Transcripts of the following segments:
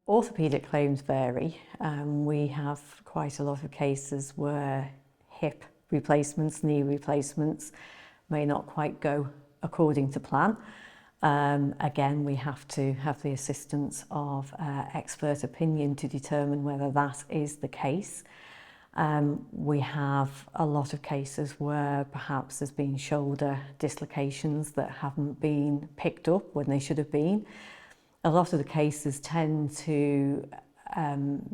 Orthopaedic claims vary. We have quite a lot of cases where hip replacements, knee replacements may not quite go according to plan. Again, we have to have the assistance of expert opinion to determine whether that is the case. We have a lot of cases where perhaps there's been shoulder dislocations that haven't been picked up when they should have been. A lot of the cases tend to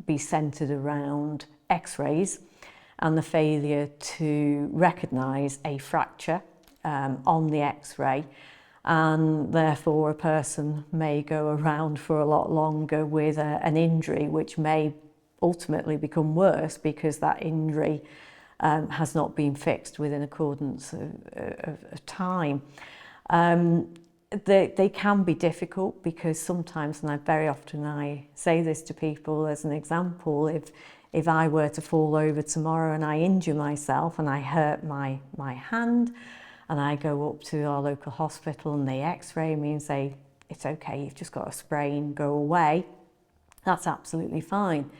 be centred around x-rays and the failure to recognise a fracture on the x-ray, and therefore a person may go around for a lot longer with an injury which may ultimately become worse because that injury has not been fixed within accordance of time. They can be difficult because sometimes, and very often I say this to people as an example, if I were to fall over tomorrow and I injure myself and I hurt my hand and I go up to our local hospital and they x-ray me and say, it's okay, you've just got a sprain, go away, that's absolutely fine.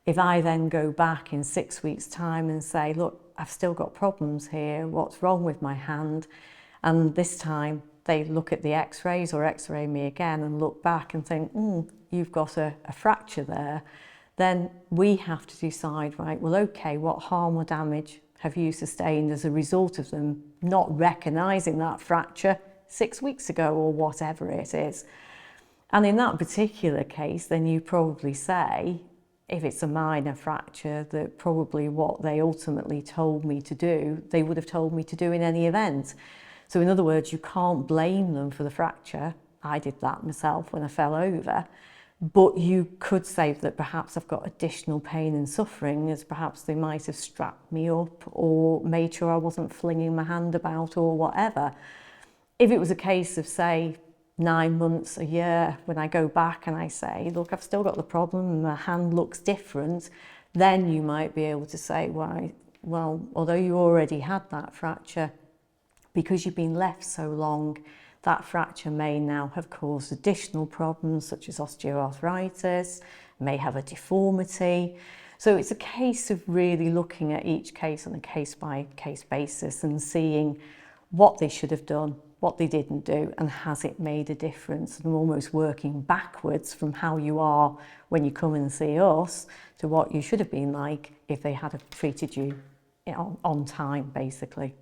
If I then go back in 6 weeks' time and say, look, I've still got problems here, what's wrong with my hand? And this time they look at the x-rays or x-ray me again and look back and think, you've got a fracture there. Then we have to decide, right, well, okay, what harm or damage have you sustained as a result of them not recognising that fracture 6 weeks ago or whatever it is? And in that particular case, then you probably say, if it's a minor fracture, that probably what they ultimately told me to do, they would have told me to do in any event. So in other words, you can't blame them for the fracture. I did that myself when I fell over. But you could say that perhaps I've got additional pain and suffering, as perhaps they might have strapped me up or made sure I wasn't flinging my hand about or whatever. If it was a case of, say, 9 months, a year, when I go back and I say, look, I've still got the problem and my hand looks different, then you might be able to say, well, although you already had that fracture, because you've been left so long, that fracture may now have caused additional problems such as osteoarthritis, may have a deformity. So it's a case of really looking at each case on a case-by-case basis and seeing what they should have done, what they didn't do, and has it made a difference, and almost working backwards from how you are when you come and see us to what you should have been like if they had treated you on time, basically.